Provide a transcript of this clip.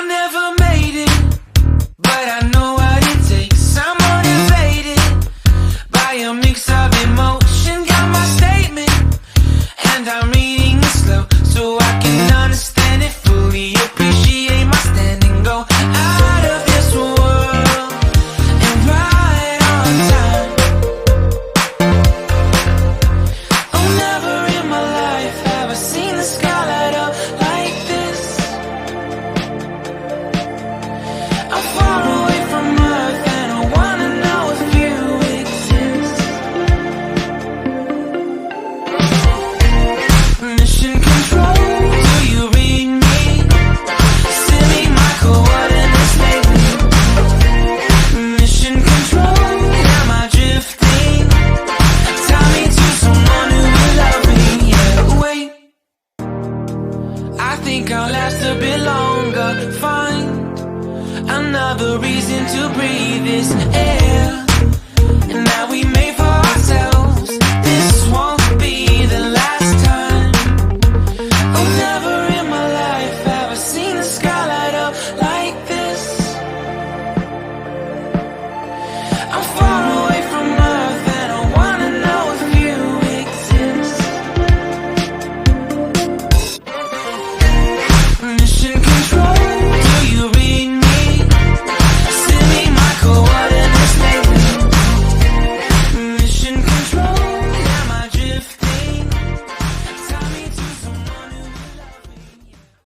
I never made it, but I know what it takes. I'm motivated by a mix of emotion. Got my statement, and I'm reading it slow so I can understand it fully. Appreciate my standing, go out of this world and right on time. Oh, never in my life have I seen the sky light up like this. I'm far away from Earth and I wanna know if you exist. Mission control, do you read me? Send me my coordinates lately. Mission control, am I drifting? Tie me to someone who will love me. Yeah, wait, I think I'll last a bit longer. Find another reason to breathe this air.